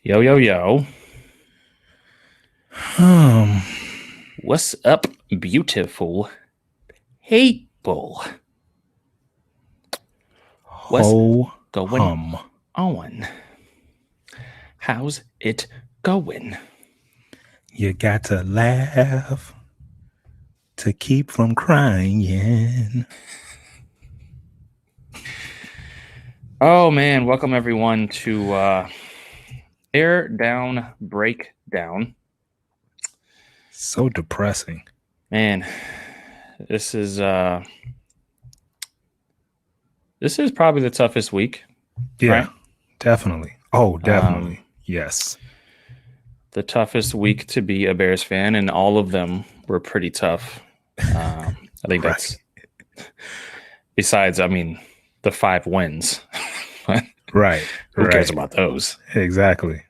Yo, yo, yo. Um, What's up, beautiful people? What's Ho going hum. on? How's it going? You got to laugh to keep from crying. Oh, man. Welcome, everyone, to Air Down Breakdown. So depressing. Man, this is uh, this is probably the toughest week, Yeah, right? definitely. Oh, Um, definitely. Yes. the toughest week to be a Bears fan, and all of them were pretty tough. I think Right. that's besides, the 5 wins. Right. Who cares Right. about those? Exactly.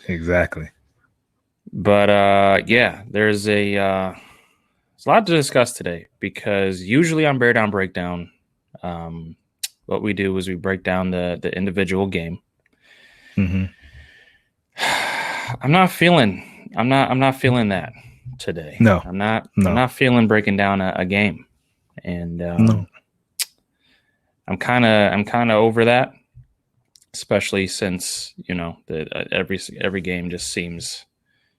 Exactly. But yeah, there's a lot to discuss today because usually on Bear Down Breakdown, um, what we do is we break down the individual game. Hmm. I'm not feeling that today. No. I'm No. not feeling breaking down a game, and No. I'm kind of over that, especially since every game just seems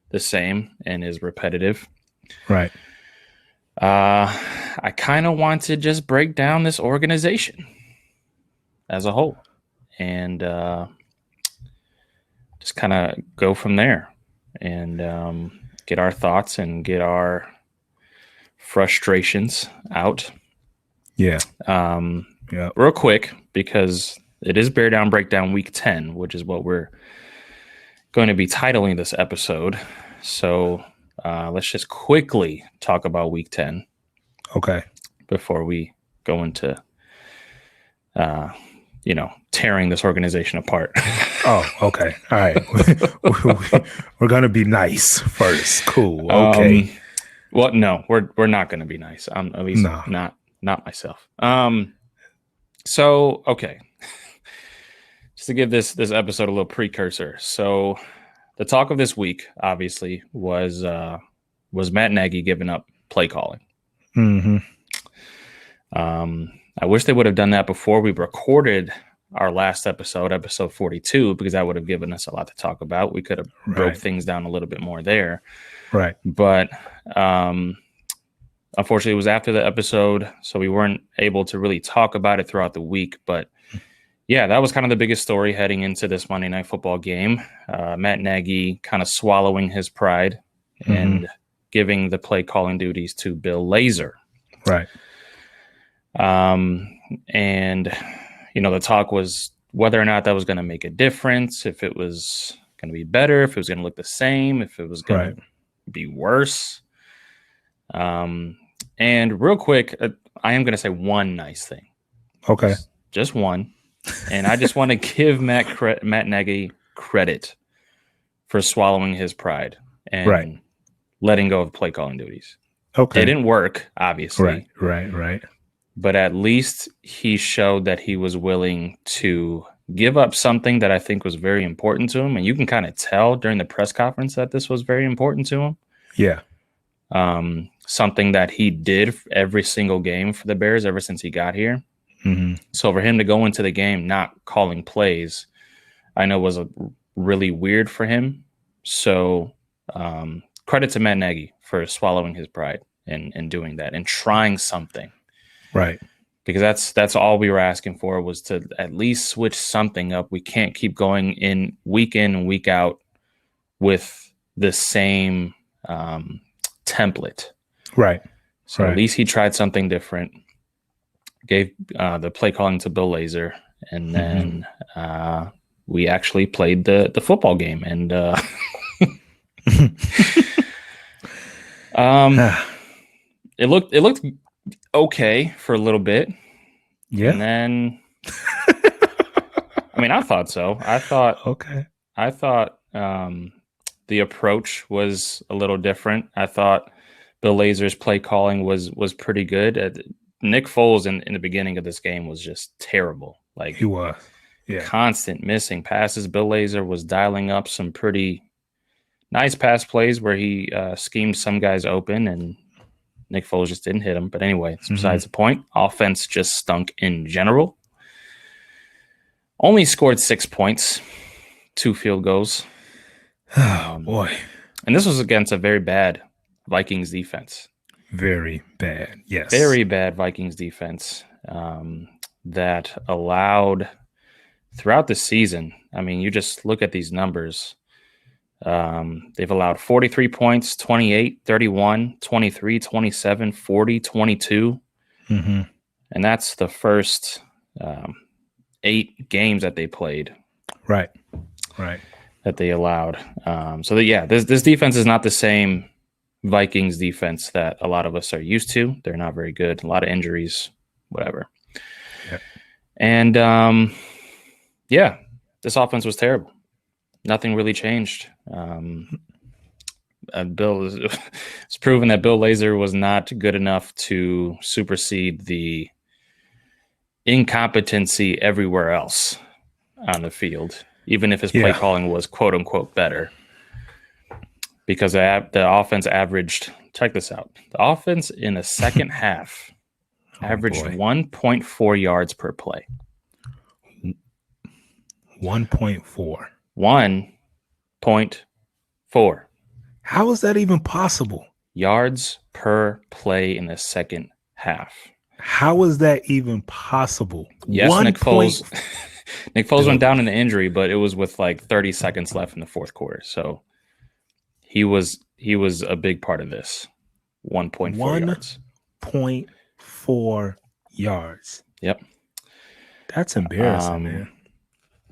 the same and is repetitive. Right. I kind of want to just break down this organization as a whole and just kind of go from there and get our thoughts and get our frustrations out. Yeah. Um, Yeah. real quick, because it is Bear Down Breakdown Week 10, which is what we're going to be titling this episode. So let's just quickly talk about Week 10 Okay. before we go into tearing this organization apart. Oh, okay. All right. We're going to be nice first. Cool. Okay. um, well, no, we're not going to be nice. At least No. not myself. So okay, just to give this episode a little precursor. So the talk of this week, obviously, was Matt Nagy giving up play calling. Hmm. I wish they would have done that before we recorded our last episode 42, because that would have given us a lot to talk about. We could have broke Right. things down a little bit more there. Right. But unfortunately, it was after the episode, so we weren't able to really talk about it throughout the week. But yeah, that was kind of the biggest story heading into this Monday Night Football game. Matt Nagy kind of swallowing his pride Hmm. and giving the play calling duties to Bill Lazor. Right. And the talk was whether or not that was going to make a difference, if it was going to be better, if it was going to look the same, if it was going Right. to be worse. And real quick, I am going to say one nice thing, Okay. just one, and I just want to give Matt Nagy credit for swallowing his pride Right. and letting go of play calling duties. Okay. Didn't work, obviously. Right. But at least he showed that he was willing to give up something that I think was very important to him. And you can kind of tell during the press conference that this was very important to him. Yeah. Something that he did every single game for the Bears ever since he got here. Hmm. So for him to go into the game not calling plays, I know was really weird for him. So credit to Matt Nagy for swallowing his pride and doing that and trying something. Right. Because that's all we were asking for, was to at least switch something up. We can't keep going in and week out with the same template. Right. So Right. at least he tried something different, gave the play calling to Bill Lazor, and then we actually played the football game. And it looked okay for a little bit. Yeah. And then, I thought so. Okay. I thought the approach was a little different. I thought Bill Lazor's play calling was pretty good. Nick Foles in the beginning of this game was just terrible. He Like, was. Yeah. constant missing passes. Bill Lazor was dialing up some pretty nice pass plays where he schemed some guys open, and Nick Foles just didn't hit him. But anyway, it's besides the point. Offense just stunk in general. Only scored 6 points, 2 field goals. Oh, boy. And this was against a very bad Vikings defense. Very bad. Yes. Very bad Vikings defense that allowed throughout the season. I mean, you just look at these numbers. They've allowed 43 points, 28, 31, 23, 27, 40, 22. Mm-hmm. And that's the first 8 games that they played. Right. That they allowed. This defense is not the same Vikings defense that a lot of us are used to. They're not very good. A lot of injuries, whatever. Yep. And this offense was terrible. Nothing really changed. It's proven that Bill Lazor was not good enough to supersede the incompetency everywhere else on the field, even if his play calling was quote unquote better. Because the offense averaged, check this out, the offense in the second half averaged 1.4 yards per play. 1.4. 1.4. How is that even possible? Yards per play in the second half. How is that even possible? Yes, Nick Foles. Nick Foles went down in an injury, but it was with like 30 seconds left in the fourth quarter. So he was a big part of this. 1.4 yards. 1.4 yards. Yep. That's embarrassing, man.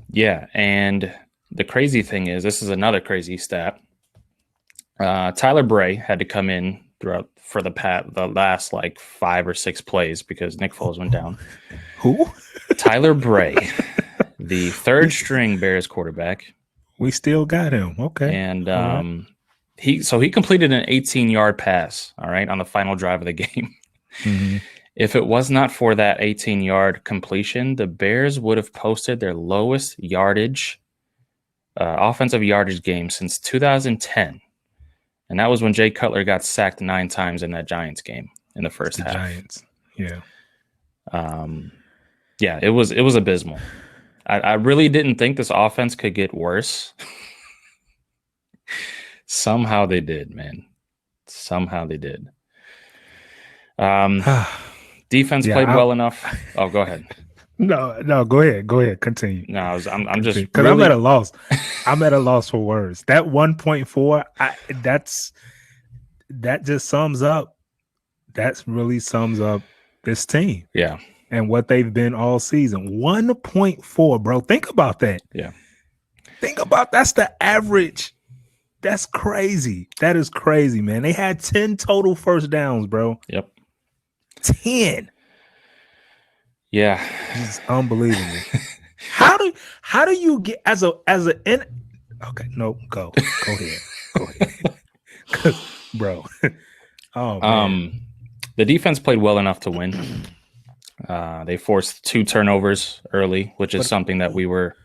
Yeah, and the crazy thing is, this is another crazy stat. Tyler Bray had to come in for the last like 5 or 6 plays because Nick Foles went down. Who? Tyler Bray, the third string Bears quarterback. We still got him. Okay. And he completed an 18-yard pass, all right, on the final drive of the game. Mm-hmm. If it was not for that 18-yard completion, the Bears would have posted their lowest yardage, offensive yardage game since 2010. And that was when Jay Cutler got sacked 9 times in that Giants game in the first half. Giants, yeah. It was abysmal. I really didn't think this offense could get worse. Somehow they did, man. Somehow they did. Defense played well enough. Oh, go ahead. No, go ahead. Go ahead. Continue. No, I'm just because I'm at a loss. I'm at a loss for words. That 1.4, that just sums up. That really sums up this team. Yeah. And what they've been all season. 1.4, bro. Think about that. Yeah. That's the average. That's crazy. That is crazy, man. They had 10 total first downs, bro. Yep. 10. Yeah. It's unbelievable. How do you get okay, no, go ahead. Bro. Oh man. The defense played well enough to win. They forced 2 turnovers early, which is something that we were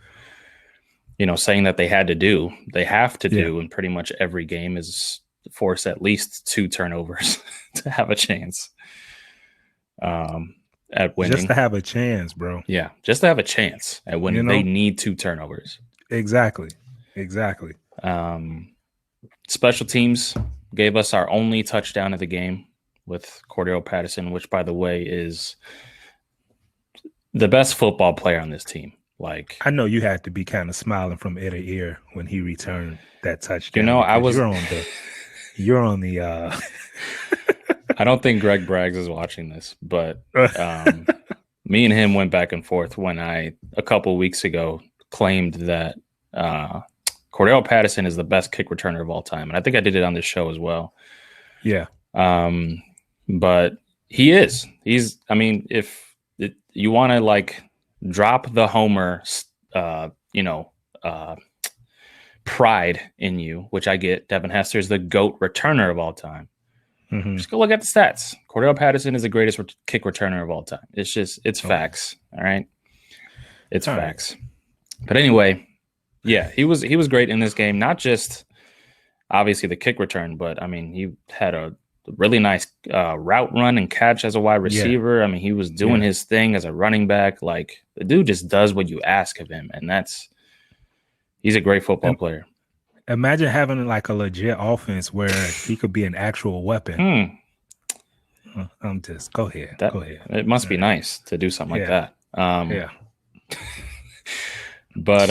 saying that they had to do. They have to do in pretty much every game is force at least 2 turnovers to have a chance. At winning. Just to have a chance, bro. Yeah, just to have a chance at winning. They need 2 turnovers. Exactly. Special teams gave us our only touchdown of the game with Cordero Patterson, which, by the way, is the best football player on this team. Like, I know you had to be kind of smiling from ear to ear when he returned that touchdown. I was. You're on the. I don't think Greg Braggs is watching this, but me and him went back and forth when I, a couple weeks ago, claimed that Cordero Patterson is the best kick returner of all time. And I think I did it on this show as well. Yeah. But he is. If you want to, like, drop the homer, pride in you, which I get, Devin Hester is the GOAT returner of all time. Mm-hmm. Just go look at the stats. Cordero Patterson is the greatest kick returner of all time. It's facts. All right. It's facts. But anyway, yeah, he was great in this game. Not just obviously the kick return, but I mean he had a really nice route run and catch as a wide Yeah, receiver. I mean he was doing yeah. his thing as a running back. Like the dude just does what you ask of him, and he's a great football Im- player. Imagine having like a legit offense where he could be an actual weapon. I'm just go ahead, That go ahead. it must be nice to do something like Yeah, that. yeah, But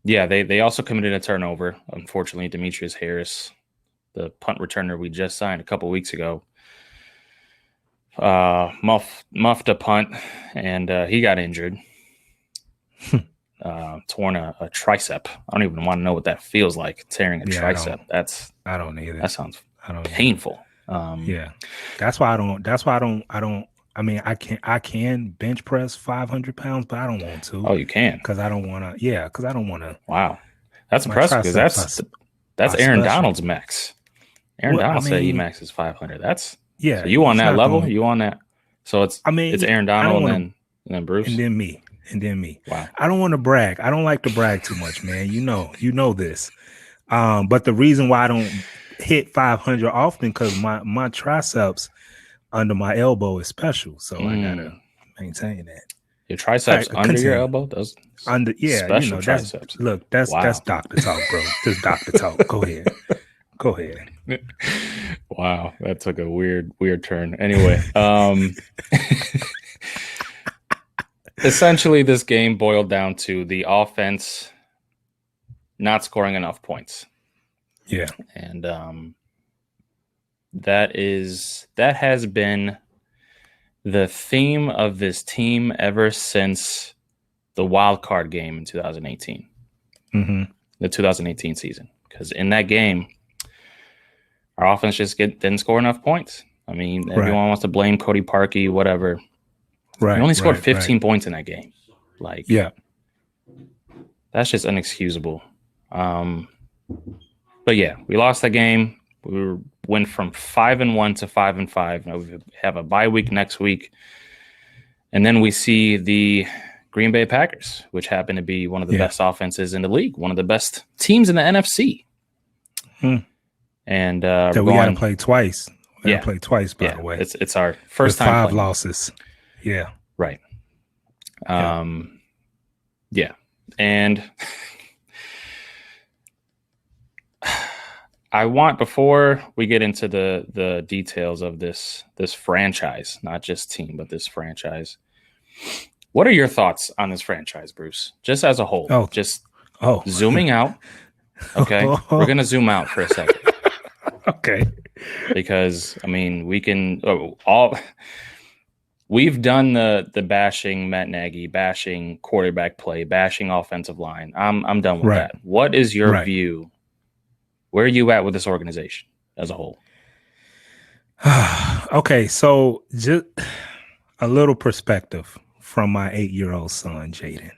yeah, they also committed a turnover. Unfortunately, Demetrius Harris, the punt returner we just signed a couple weeks ago, muffed a punt, and he got injured. Torn a tricep. I don't even want to know what that feels like, tearing a yeah. tricep. I don't either. That sounds I don't either. painful. Yeah, that's why I don't. That's why I don't. I mean, I can bench press 500 pounds, but I don't want to Oh, you can. because I don't want to. Yeah, because I don't want to. Wow, that's My impressive because triceps that's are Aaron special. Donald's max. Aaron Well, I Donald said he mean, maxes 500. That's yeah, so you on he's that not the level? only. You on that? So it's I mean, Aaron I don't Donald want to. and then Bruce. And then me, and then me. Wow. I don't want to brag. I don't like to brag too much, man. You know this. But the reason why I don't hit 500 often because my triceps under my elbow is special, so I gotta maintain that. Your triceps All right, under your continue. elbow? Those Under, yeah, special that's triceps. look, that's Wow. doctor talk, bro. Just doctor talk. Go ahead. Go ahead. Wow, that took a weird turn. Anyway, essentially this game boiled down to the offense not scoring enough points. Yeah. And that has been the theme of this team ever since the wild card game in 2018, the 2018 season. Because in that game, our offense just didn't score enough points. I mean, everyone wants to blame Cody Parkey, whatever. Right. We only scored 15 points in that game. Like, yeah, that's just inexcusable. But yeah, we lost that game. We went from 5-1 to 5-5. Now we have a bye week next week, and then we see the Green Bay Packers, which happen to be one of the best offenses in the league, one of the best teams in the NFC. And so we got to play twice. We got to play twice, by the way. It's our first time 5 playing. losses. Yeah. Right. Yeah. And I want, before we get into the details of this franchise, not just team, but this franchise, what are your thoughts on this franchise, Bruce? Just as a whole. Zooming out. Okay. We're going to zoom out for a second. Okay. Because, I mean, we can we've done the bashing Matt Nagy, bashing quarterback play, bashing offensive line. I'm done with that. What is your view? Where are you at with this organization as a whole? Okay, so just a little perspective from my 8-year-old son, Jaden.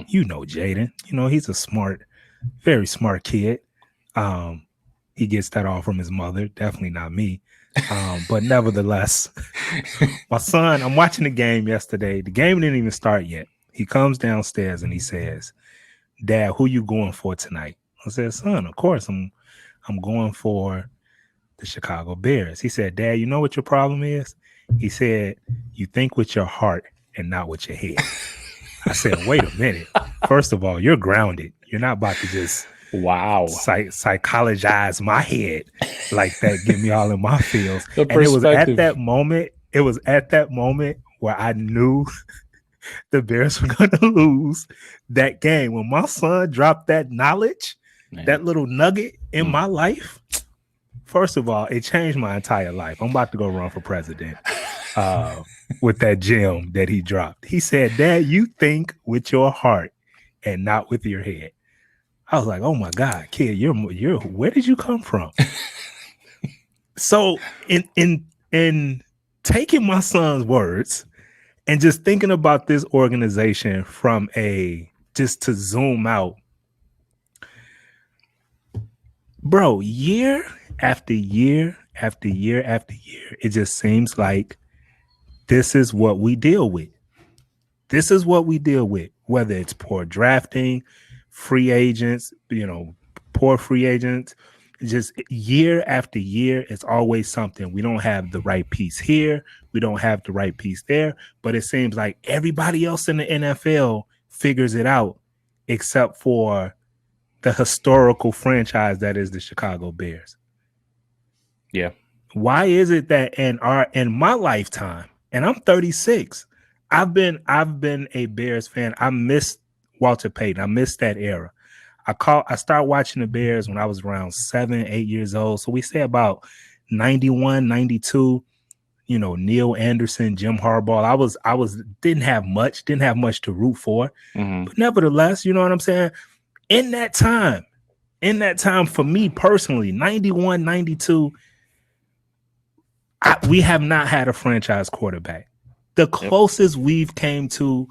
You know Jaden. You know, he's a very smart kid. He gets that all from his mother. Definitely not me. But nevertheless, my son, I'm watching the game yesterday. The game didn't even start yet. He comes downstairs and he says, "Dad, who you going for tonight?" I said, "Son, of course, I'm going for the Chicago Bears." He said, "Dad, you know what your problem is?" He said, "You think with your heart and not with your head." I said, "Wait a minute. First of all, you're grounded. You're not about to just psychologize my head like that, get me all in my feels." And it was at that moment where I knew the Bears were going to lose that game. When my son dropped that knowledge, that little nugget in my life, first of all, it changed my entire life. I'm about to go run for president with that gem that he dropped. He said, "Dad, you think with your heart and not with your head." I was like, "Oh my God, kid, you're where did you come from?" So in taking my son's words and just thinking about this organization from just to zoom out, bro, year after year after year after year, it just seems like this is what we deal with. This is what we deal with, whether it's poor drafting, free agents, poor free agents. Just year after year, it's always something. We don't have the right piece here. We don't have the right piece there. But it seems like everybody else in the NFL figures it out, except for the historical franchise that is the Chicago Bears. Yeah. Why is it that in my lifetime, and I'm 36, I've been a Bears fan. I missed Walter Payton. I missed that era. I started watching the Bears when I was around 7, 8 years old. So we say about 91, 92, Neil Anderson, Jim Harbaugh. I was didn't have much to root for. Mm-hmm. But nevertheless, you know what I'm saying? In that time for me personally, 91, 92, we have not had a franchise quarterback. The closest we've came to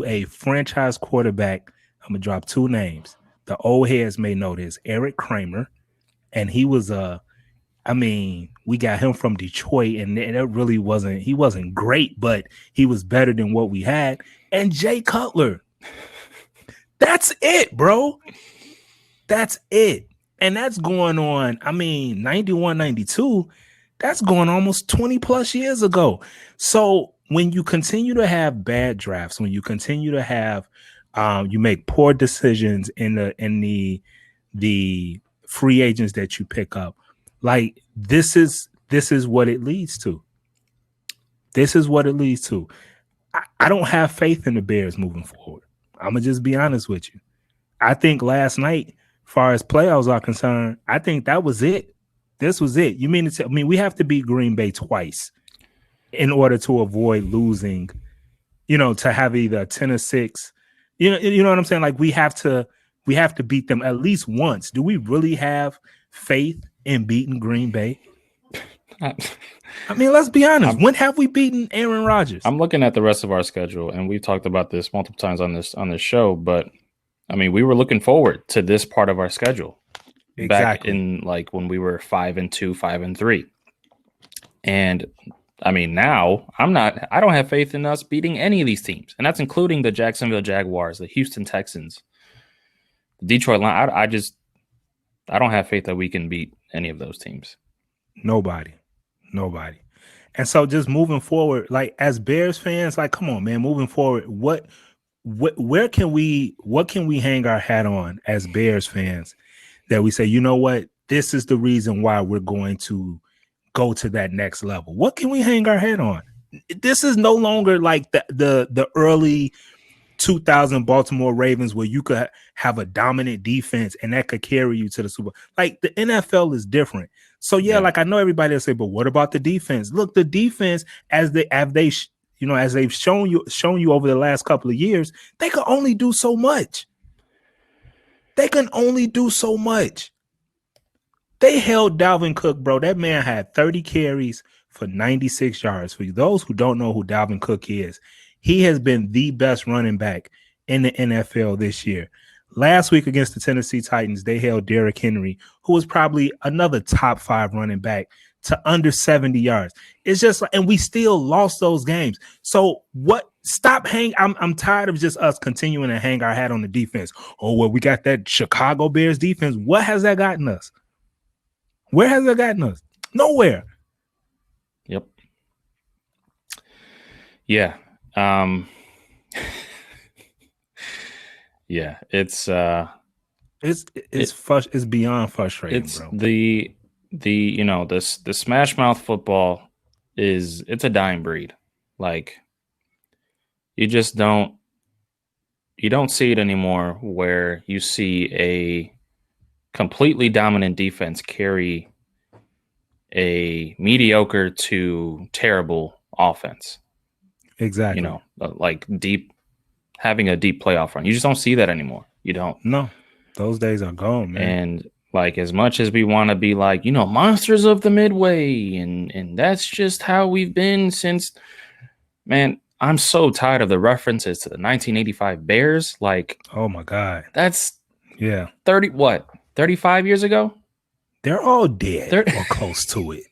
a franchise quarterback, I'm going to drop two names. The old heads may know this, Eric Kramer. And he was we got him from Detroit, and he wasn't great, but he was better than what we had. And Jay Cutler. That's it, bro. That's it. And that's going on, 91, 92, that's going almost 20 plus years ago. So when you continue to have bad drafts, when you continue to have you make poor decisions in the free agents that you pick up, like this is what it leads to. This is what it leads to. I don't have faith in the Bears moving forward. I'm gonna just be honest with you. I think last night, as far as playoffs are concerned, I think that was it. This was it. You mean to tell me we have to beat Green Bay twice in order to avoid losing, to have either a 10-6. You know what I'm saying? Like we have to beat them at least once. Do we really have faith in beating Green Bay? Let's be honest. When have we beaten Aaron Rodgers? I'm looking at the rest of our schedule, and we've talked about this multiple times on this show, but we were looking forward to this part of our schedule. Back in like when we were 5-2, 5-3. And now I don't have faith in us beating any of these teams. And that's including the Jacksonville Jaguars, the Houston Texans, the Detroit Lions. I don't have faith that we can beat any of those teams. Nobody. And so just moving forward, like as Bears fans, like, come on, man, moving forward, what can we hang our hat on as Bears fans that we say, you know what, this is the reason why we're going to go to that next level? What can we hang our hat on? This is no longer like the early 2000 Baltimore Ravens where you could have a dominant defense and that could carry you to the Super Bowl. Like the NFL is different. So like I know everybody will say, but what about the defense? Look, the defense as they've shown you over the last couple of years, they can only do so much. They held Dalvin Cook, bro. That man had 30 carries for 96 yards. For those who don't know who Dalvin Cook is, he has been the best running back in the NFL this year. Last week against the Tennessee Titans, they held Derrick Henry, who was probably another top 5 running back, to under 70 yards. It's just like, and we still lost those games. So what? I'm tired of just us continuing to hang our hat on the defense. Oh, well, we got that Chicago Bears defense. What has that gotten us? Where has that gotten us? Nowhere. Yep. Yeah. Yeah. It's beyond frustrating, it's bro. The smash mouth football it's a dying breed. Like you don't see it anymore where you see a completely dominant defense carry a mediocre to terrible offense. Exactly. Like having a deep playoff run. You just don't see that anymore. You don't. No, those days are gone, man. And like as much as we want to be like, monsters of the Midway, and that's just how we've been since, man, I'm so tired of the references to the 1985 Bears. Like, oh my God. That's 35 years ago? They're all dead or close to it.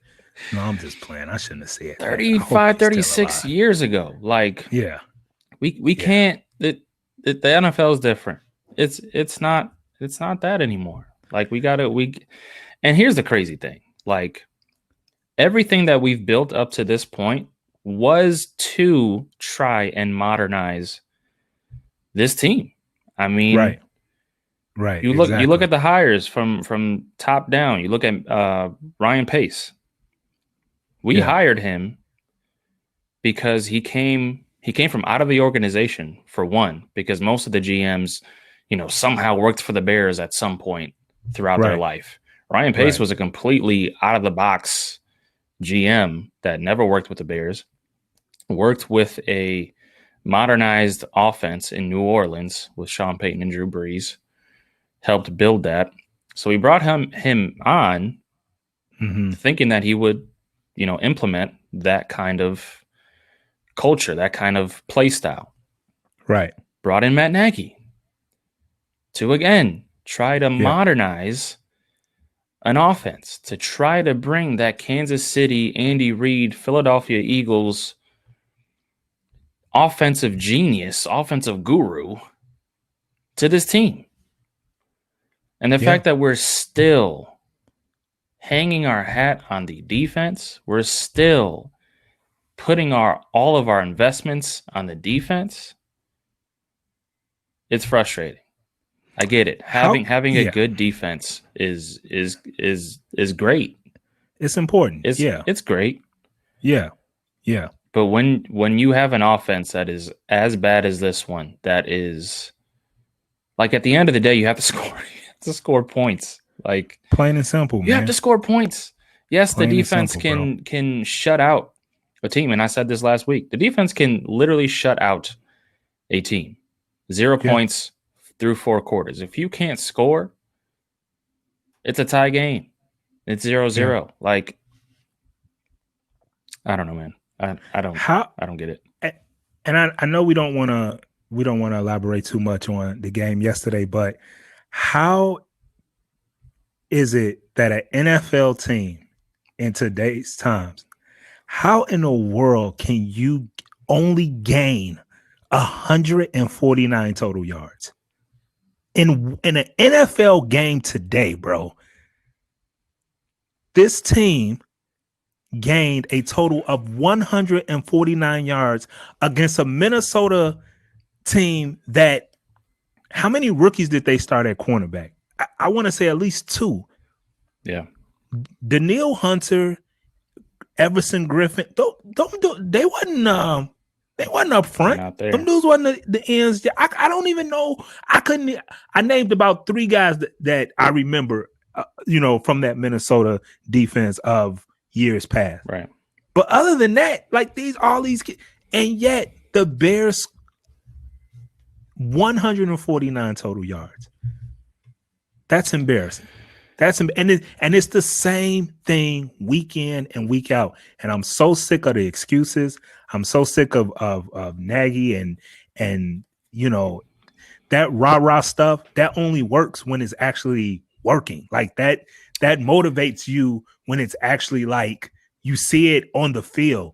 No, I'm just playing. I shouldn't have said 35, 36 years ago. Like, yeah. We can't. The NFL is different. It's not that anymore. Like and here's the crazy thing. Like everything that we've built up to this point was to try and modernize this team. I mean, right, you look exactly. at the hires from top down. You look at Ryan Pace. We Yeah, hired him because he came from out of the organization, for one, because most of the GMs, somehow worked for the Bears at some point throughout their right, life. Ryan Pace right, was a completely out of the box GM that never worked with the Bears, worked with a modernized offense in New Orleans with Sean Payton and Drew Brees, helped build that. So we brought him on thinking that he would, implement that kind of culture, that kind of play style. right. Brought in Matt Nagy to again try to Yeah, modernize an offense, to try to bring that Kansas City, Andy Reid, Philadelphia Eagles offensive genius, offensive guru to this team. And the yeah, fact that we're still hanging our hat on the defense, we're still putting all of our investments on the defense, it's frustrating. I get it. how? Having a Yeah, good defense is great. it's important. Yeah, It's great. yeah, yeah, But when you have an offense that is as bad as this one, that is like at the end of the day, you have to score. You have to score points. Like plain and simple, you have to man. score points. Yes, the Plain and defense simple, bro. can shut out a team, and I said this last week. The defense can literally shut out a team. 0 Yeah, points through 4 quarters. If you can't score, it's a tie game. It's 0 yeah. 0. Like I don't know, man. How? I don't get it. And I know we don't want to elaborate too much on the game yesterday, but how is it that an NFL team in today's times, how in the world can you only gain 149 total yards in an NFL game today, bro? This team gained a total of 149 yards against a Minnesota team that, how many rookies did they start at cornerback? I want to say at least 2. Yeah. Daniil Hunter, Everson Griffin, they wasn't up They're front. not Them there. dudes wasn't the ends. I don't even know. I named about 3 guys that I remember, from that Minnesota defense of years past. Right. But other than that, like all these kids, and yet the Bears 149 total yards. That's embarrassing. And it's the same thing week in and week out. And I'm so sick of the excuses. I'm so sick of Nagy and that rah-rah stuff. That only works when it's actually working. Like that motivates you when it's actually like you see it on the field.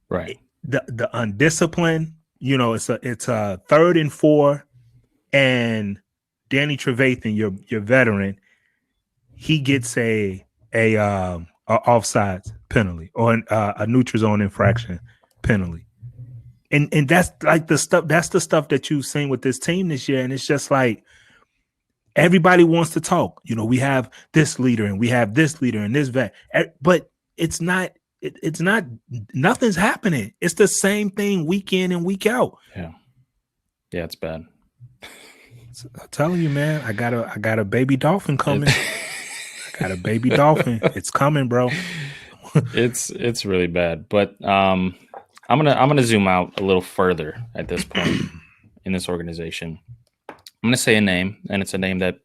Right. The undisciplined, it's a 3rd and 4, and Danny Trevathan, your veteran, he gets a offsides penalty or a neutral zone infraction penalty, and that's like the stuff. That's the stuff that you've seen with this team this year, and it's just like everybody wants to talk. We have this leader and we have this leader and this vet, but it's not. It's not. Nothing's happening. It's the same thing week in and week out. Yeah. Yeah, it's bad. I'm telling you, man. I got a baby dolphin coming. I got a baby dolphin. It's coming, bro. It's really bad. But I'm gonna zoom out a little further at this point in this organization. I'm gonna say a name, and it's a name that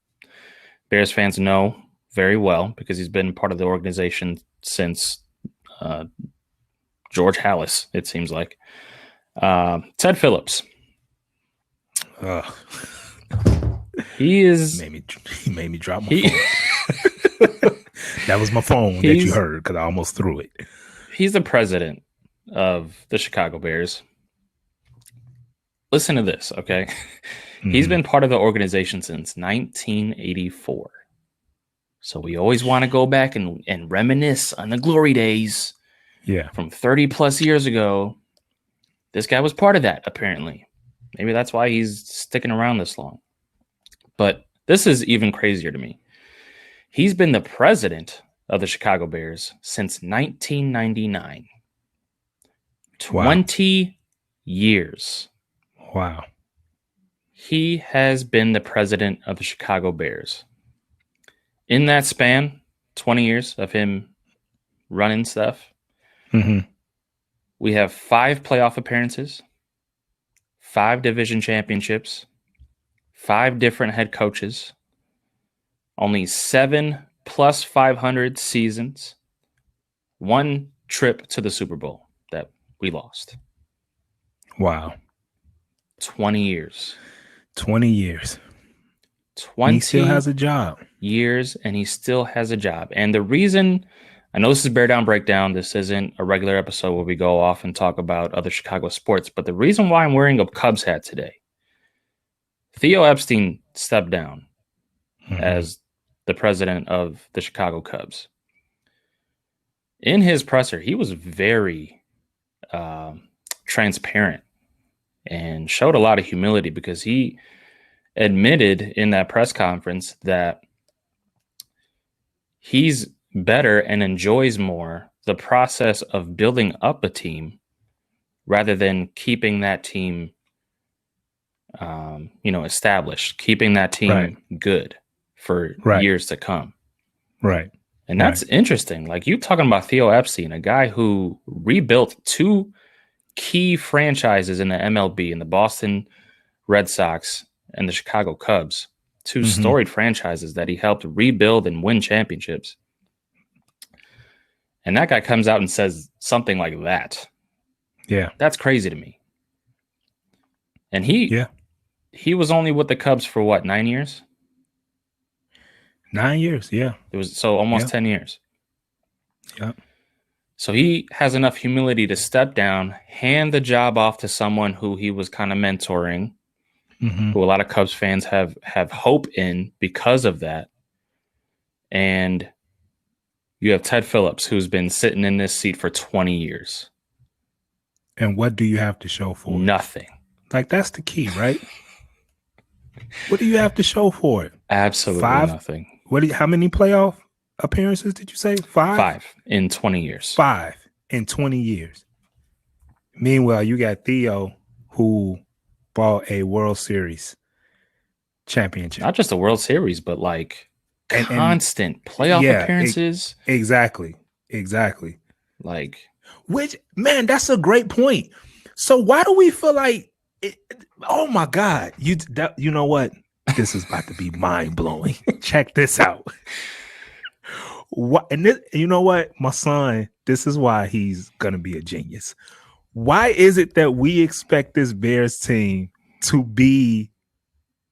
Bears fans know very well because he's been part of the organization since George Halas, it seems like. Ted Phillips. He made me drop my phone. That was my phone that you heard because I almost threw it. He's the president of the Chicago Bears. listen to this, okay? He's been part of the organization since 1984. So we always want to go back and reminisce on the glory days. Yeah. From 30 plus years ago. This guy was part of that, apparently. Maybe that's why he's sticking around this long. But this is even crazier to me. He's been the president of the Chicago Bears since 1999. 20 years. Wow. He has been the president of the Chicago Bears. In that span, 20 years of him running stuff, we have 5 playoff appearances, 5 division championships, 5 different head coaches, only 7 plus 500 seasons, 1 trip to the Super Bowl that we lost. Wow. 20 years. 20 years. 20 he still has a job. Years, and he still has a job. And the reason, I know this is Bear Down Breakdown. This isn't a regular episode where we go off and talk about other Chicago sports. But the reason why I'm wearing a Cubs hat today, Theo Epstein stepped down as the president of the Chicago Cubs. In his presser, he was very transparent and showed a lot of humility because he admitted in that press conference that he's better and enjoys more the process of building up a team rather than keeping that team, established, keeping that team good for years to come. Right. And that's interesting. Like, you talking about Theo Epstein, a guy who rebuilt 2 key franchises in the MLB, in the Boston Red Sox and the Chicago Cubs, 2 storied franchises that he helped rebuild and win championships. And that guy comes out and says something like that. Yeah. That's crazy to me. And he was only with the Cubs for what, 9 years? 9 years, yeah. It was so almost 10 years. Yeah. So he has enough humility to step down, hand the job off to someone who he was kind of mentoring, who a lot of Cubs fans have hope in because of that. And you have Ted Phillips, who's been sitting in this seat for 20 years. And what do you have to show for it? Nothing. Like, that's the key, right? What do you have to show for it? Absolutely 5? Nothing. How many playoff appearances did you say? 5? 5 in 20 years. 5 in 20 years. Meanwhile, you got Theo, who bought a World Series championship. Not just a World Series, but like constant playoff appearances. Exactly. Like, which, man, that's a great point. So why do we feel like, oh my God, you know what? This is about to be mind blowing. Check this out. You know what, my son, this is why he's gonna be a genius. Why is it that we expect this Bears team to be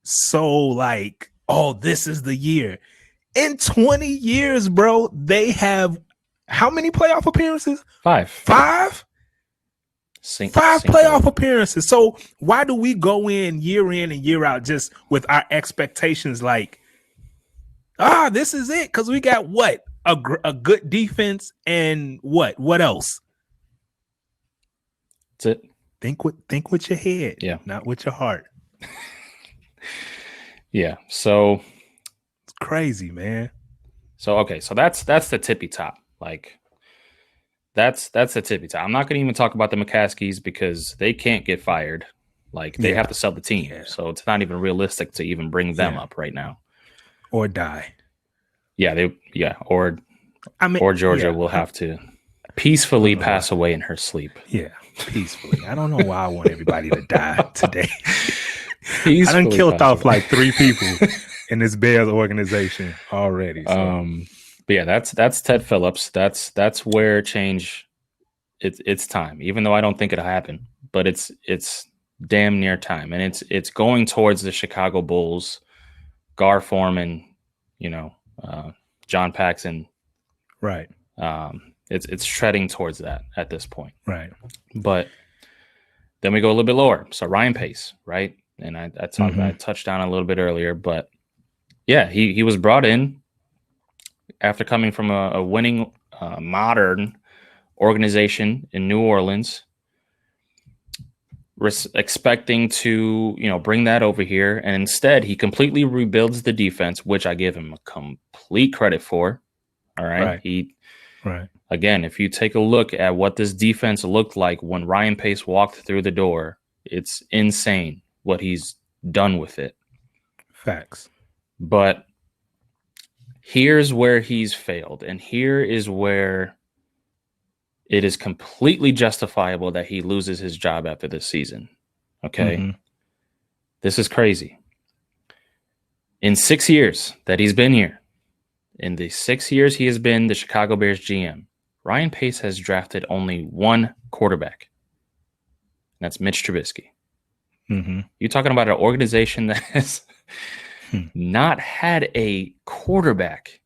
so like, oh, this is the year? In 20 years, bro, they have how many playoff appearances? 5. 5? 5 playoff appearances. So why do we go in and year out just with our expectations like, this is it? Because we got what? A good defense and what else? That's it. Think with your head, not with your heart. Yeah. So it's crazy, man. So okay, so that's the tippy top. Like, that's the tippy top. I'm not going to even talk about the McCaskies because they can't get fired. Like, they have to sell the team, so it's not even realistic to even bring them up right now, or die. Or Georgia will have to peacefully pass away in her sleep. Yeah, peacefully. I don't know why I want everybody to die today. I done killed off like 3 people in this Bears organization already. So. But yeah, that's Ted Phillips. That's where change. It's time. Even though I don't think it'll happen, but it's damn near time, and it's going towards the Chicago Bulls, Gar Forman, John Paxson. Right. It's treading towards that at this point. Right. But Then we go a little bit lower. So Ryan Pace, right? And I touched on a little bit earlier, but yeah, he was brought in after coming from a winning modern organization in New Orleans, expecting to bring that over here, and instead he completely rebuilds the defense, which I give him a complete credit for. All right, right. Again, if you take a look at what this defense looked like when Ryan Pace walked through the door, it's insane what he's done with it. Facts. But here's where he's failed, and here is where it is completely justifiable that he loses his job after this season. Okay? This is crazy. In 6 years that he's been here, in the 6 years he has been the Chicago Bears GM, Ryan Pace has drafted only one quarterback. And that's Mitch Trubisky. You're talking about an organization that has not had a quarterback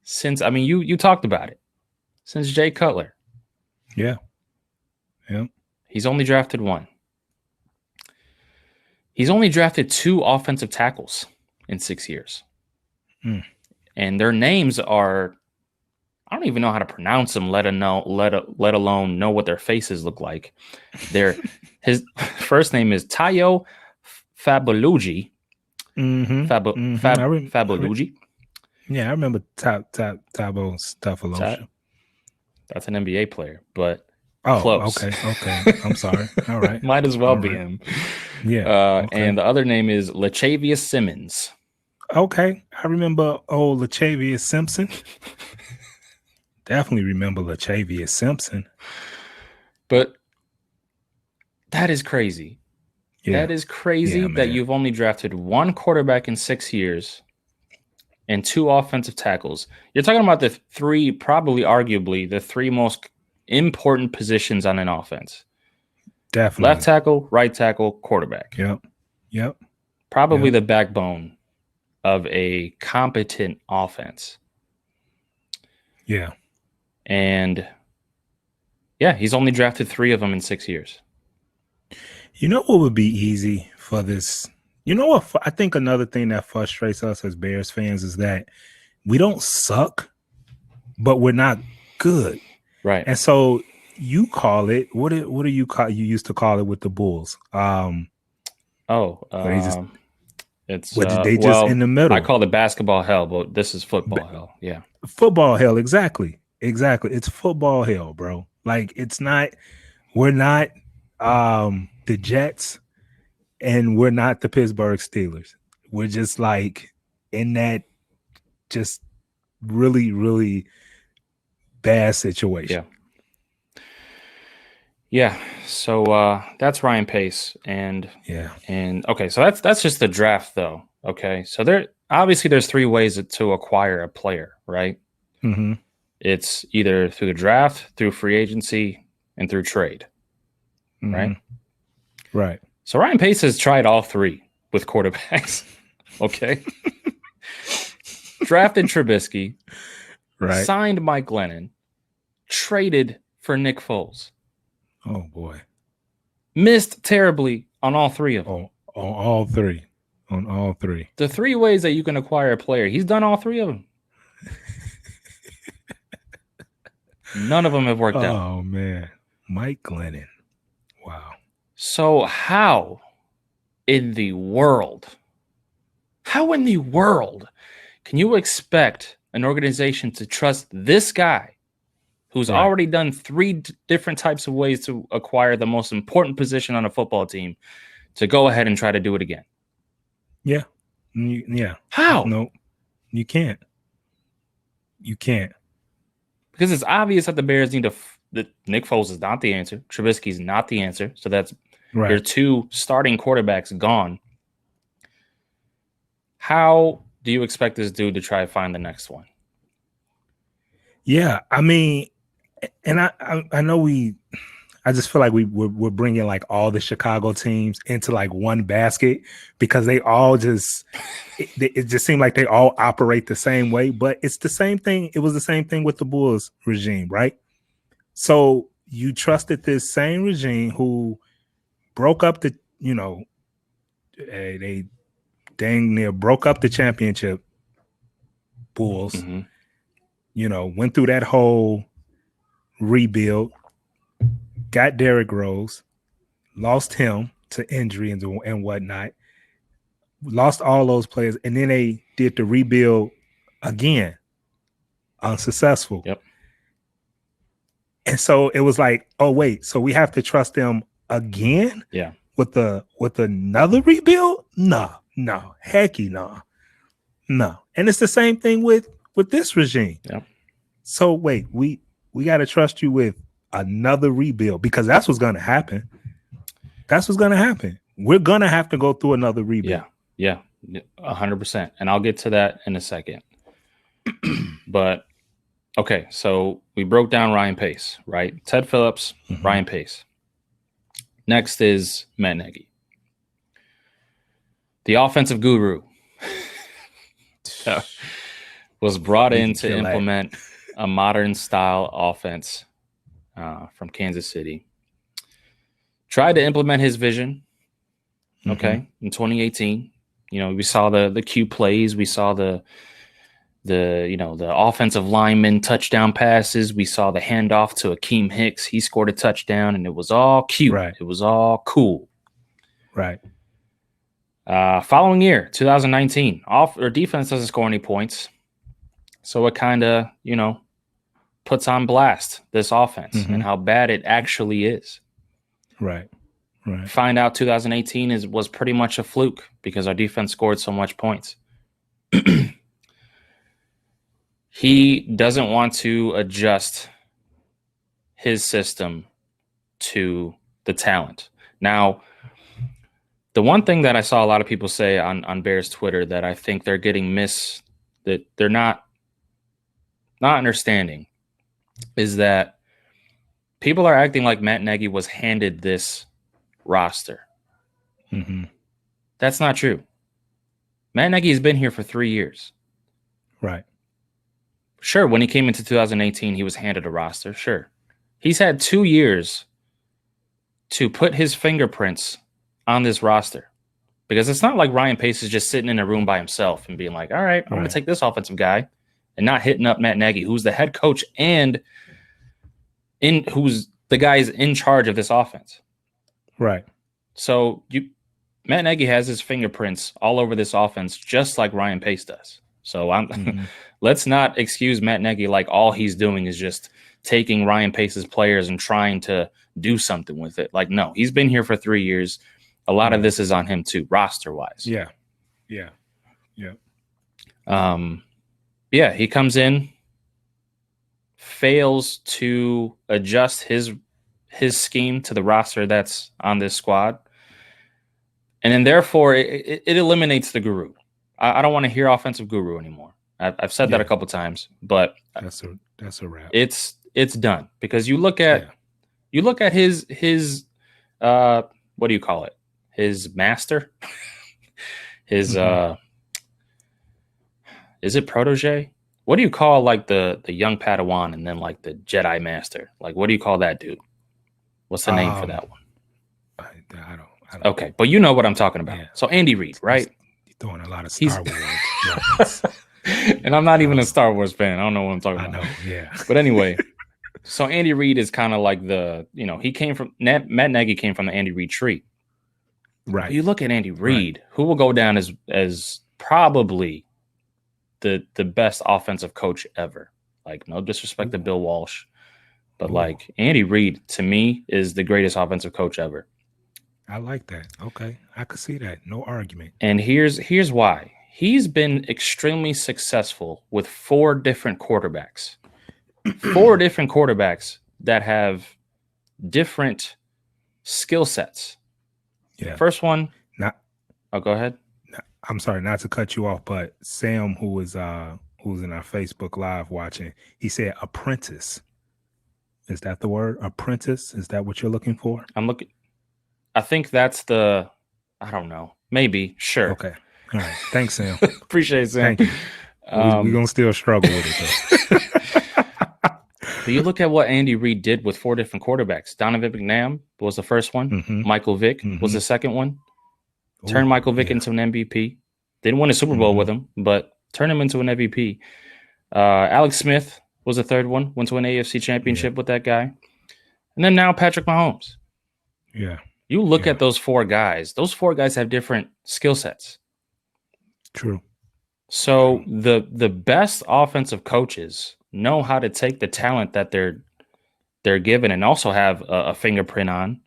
since, you talked about it, since Jay Cutler. Yeah. He's only drafted one. He's only drafted 2 offensive tackles in 6 years. And their names are, I don't even know how to pronounce them, let alone know what their faces look like. His first name is Tayo Fabulugi. Fabulugi. Yeah, I remember Tabo Staffelosha. That's an NBA player, but Oh, close. Okay. I'm sorry. All right. Might as well be him. Yeah. And the other name is Lachavious Simmons. Okay. I remember old Lachavious Simpson. Definitely remember Lachavious Simpson. But that is crazy. Yeah. That is crazy that you've only drafted one quarterback in 6 years and 2 offensive tackles. You're talking about the 3, probably arguably the 3 most important positions on an offense. Definitely. Left tackle, right tackle, quarterback. Yep. Probably the backbone of a competent offense. Yeah. And he's only drafted 3 of them in 6 years. You know what would be easy for this? You know what? I think another thing that frustrates us as Bears fans is that we don't suck, but we're not good. Right. And so you call it, what do you call, you used to call it with the Bulls? It's just in the middle. I call it basketball hell, but this is football hell. Yeah. Football hell. Exactly. It's football hell, bro. Like we're not the Jets and we're not the Pittsburgh Steelers. We're just like in that just really, really bad situation. Yeah. So that's Ryan Pace. And okay, so that's just the draft though. Okay. So there's 3 ways to acquire a player, right? It's either through the draft, through free agency, and through trade. Right? Right. So Ryan Pace has tried all 3 with quarterbacks. Okay. Drafted Trubisky. Right. Signed Mike Glennon. Traded for Nick Foles. Oh boy. Missed terribly on all 3 of them. On all three. The 3 ways that you can acquire a player, he's done all 3 of them. None of them have worked out. Oh man. Mike Glennon. Wow. So how in the world can you expect an organization to trust this guy who's already done 3 different types of ways to acquire the most important position on a football team to go ahead and try to do it again? Yeah. Yeah. How? No, you can't. Because it's obvious that the Bears need that Nick Foles is not the answer. Trubisky's not the answer. So that's your 2 starting quarterbacks gone. How do you expect this dude to try to find the next one? Yeah, I mean, and I know I just feel like we're bringing like all the Chicago teams into like one basket because they all it just seemed like they all operate the same way, but it's the same thing. It was the same thing with the Bulls regime, right? So you trusted this same regime who broke up the, they dang near broke up the championship Bulls. Mm-hmm. Went through that whole rebuild, got Derrick Rose, lost him to injury and whatnot, lost all those players, and then they did the rebuild again, unsuccessful. Yep. And so it was like, oh wait, so we have to trust them again? Yeah. With another rebuild? No, hecky no. And it's the same thing with this regime. Yep. So wait, we got to trust you with another rebuild, because that's what's going to happen. We're going to have to go through another rebuild. Yeah, 100%. And I'll get to that in a second. But okay, so we broke down Ryan Pace, right? Ted Phillips, Ryan Pace. Next is Matt Nagy, the offensive guru. Was brought in to implement a modern style offense from Kansas City. Tried to implement his vision. Okay, in 2018, we saw the Q plays, we saw the offensive lineman touchdown passes, we saw the handoff to Akeem Hicks. He scored a touchdown, and it was all cute. Right. It was all cool. Right. Following year, 2019, our defense doesn't score any points. So it kind of, puts on blast this offense and how bad it actually is. Right. Find out 2018 was pretty much a fluke because our defense scored so much points. He doesn't want to adjust his system to the talent. Now, the one thing that I saw a lot of people say on Bears Twitter that I think they're getting that they're not understanding is that people are acting like Matt Nagy was handed this roster. That's not true. Matt Nagy has been here for 3 years. Right. Sure, when he came into 2018, he was handed a roster. Sure. He's had 2 years to put his fingerprints on this roster, because it's not like Ryan Pace is just sitting in a room by himself and being like, all right, I'm going to take this offensive guy, and not hitting up Matt Nagy, who's the head coach and who's the guys in charge of this offense. Right. So Matt Nagy has his fingerprints all over this offense, just like Ryan Pace does. So let's not excuse Matt Nagy like all he's doing is just taking Ryan Pace's players and trying to do something with it. Like, no, he's been here for 3 years. A lot of this is on him too, roster-wise. Yeah. He comes in, fails to adjust his scheme to the roster that's on this squad, and then therefore it eliminates the guru. I don't want to hear offensive guru anymore. I've said that a couple times, but that's a wrap. It's done, because you look at his what do you call it? His master, his is it protege? What do you call like the young Padawan and then like the Jedi master? Like, what do you call that dude? What's the name for that one? I don't. Okay, but you know what I'm talking about. Yeah. So Andy Reid, right? He's throwing a lot of Star Wars. And I'm not even a Star Wars fan. I don't know what I'm talking about. I know, yeah. But anyway, so Andy Reid is kind of like he came from Matt Nagy came from the Andy Reid tree. Right. You look at Andy Reid, who will go down as probably the best offensive coach ever. Like, no disrespect to Bill Walsh, but like Andy Reid to me is the greatest offensive coach ever. I like that. Okay, I could see that. No argument. And here's why. He's been extremely successful with 4 different quarterbacks. 4 different quarterbacks that have different skill sets. Yeah. First one. Go ahead. I'm sorry, not to cut you off, but Sam, who's in our Facebook Live watching, he said apprentice. Is that the word? Apprentice? Is that what you're looking for? I think that's I don't know. Maybe. Sure. Okay. All right. Thanks, Sam. Appreciate it, Sam. Thank you. We're going to still struggle with it, though. But you look at what Andy Reid did with 4 different quarterbacks. Donovan McNabb was the first one. Mm-hmm. Michael Vick was the second one. Turned Michael Vick into an MVP. Didn't win a Super Bowl with him, but turned him into an MVP. Alex Smith was the third one. Went to an AFC championship with that guy. And then now Patrick Mahomes. Yeah. You look at those 4 guys. Those 4 guys have different skill sets. True. So the best offensive coaches know how to take the talent that they're given and also have a fingerprint on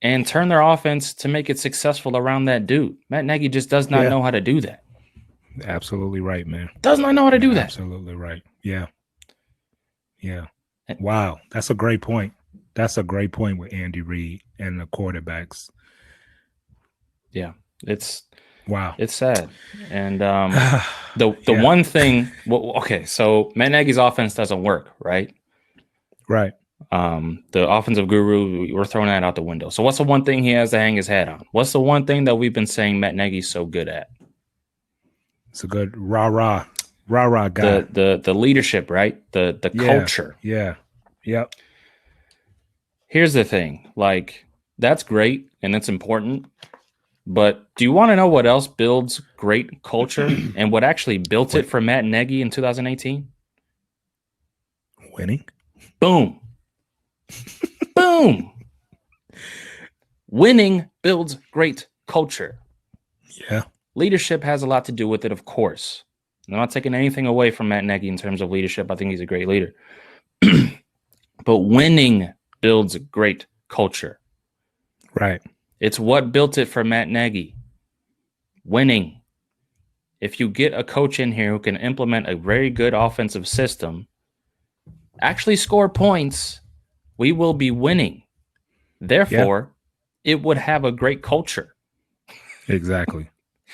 and turn their offense to make it successful around that dude. Matt Nagy just does not know how to do that. Absolutely right, man. Does not know how to do that. Absolutely right. Yeah. Yeah. Wow. That's a great point. That's a great point with Andy Reid and the quarterbacks. Yeah. It's It's sad. And the one thing, okay, so Matt Nagy's offense doesn't work, right? Right. The offensive guru, we're throwing that out the window. So what's the one thing he has to hang his hat on? What's the one thing that we've been saying Matt Nagy's so good at? It's a good rah-rah guy. The leadership, right? The culture. Yeah. Yep. Here's the thing. Like, that's great and it's important. But do you want to know what else builds great culture and what actually built it for Matt Nagy in 2018? Winning. Boom. Boom. Winning builds great culture. Yeah. Leadership has a lot to do with it, of course. I'm not taking anything away from Matt Nagy in terms of leadership. I think he's a great leader. But winning builds great culture. Right. It's what built it for Matt Nagy. Winning. If you get a coach in here who can implement a very good offensive system, actually score points, we will be winning. Therefore, it would have a great culture. Exactly.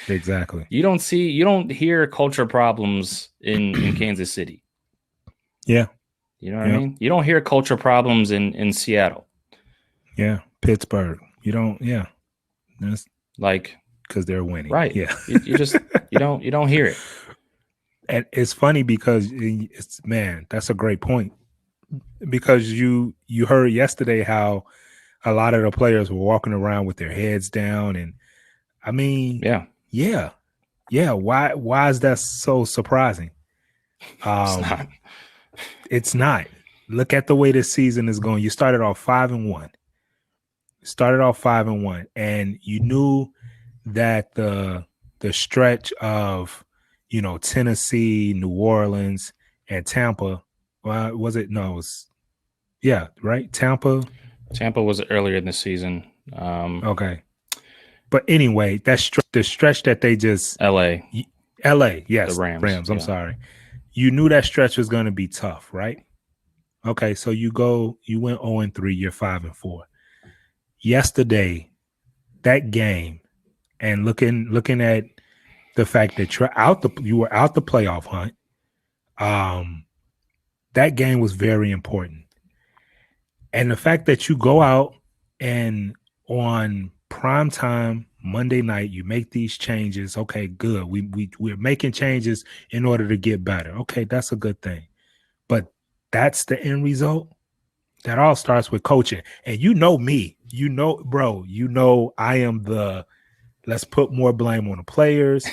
You don't hear culture problems in Kansas City. Yeah. You know what I mean? You don't hear culture problems in Seattle. Yeah. Pittsburgh. You don't, That's like, because they're winning. Right. Yeah. you don't hear it. And it's funny because that's a great point. Because you heard yesterday how a lot of the players were walking around with their heads down. And I mean, yeah. Why is that so surprising? It's not. Look at the way this season is going. You started off 5-1. And you knew that the stretch of, Tennessee, New Orleans, and Tampa, was it? No, it was, right? Tampa was earlier in the season. Okay. But anyway, that's the stretch that they just LA, yes, the Rams. I'm sorry. You knew that stretch was going to be tough, right? Okay, so you went 0-3, you're 5-4. Yesterday, that game, and looking at the fact that you were out the playoff hunt, that game was very important. And the fact that you go out and on primetime Monday night, you make these changes. Okay, good. We're making changes in order to get better. Okay, that's a good thing. But that's the end result. That all starts with coaching. And you know me. Bro, I am let's put more blame on the players.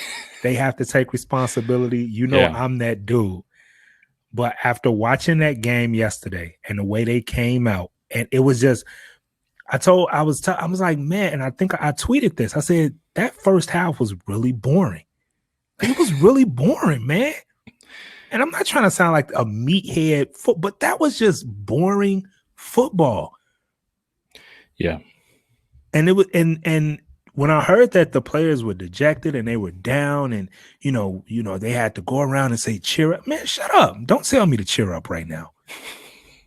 They have to take responsibility. I'm that dude. But after watching that game yesterday and the way they came out, and it was just, I was like, man, and I think I tweeted this. I said, that first half was really boring. It was really boring, man. And I'm not trying to sound like a meathead, but that was just boring football. Yeah. And it was, and when I heard that the players were dejected and they were down and, they had to go around and say, cheer up, man, shut up. Don't tell me to cheer up right now.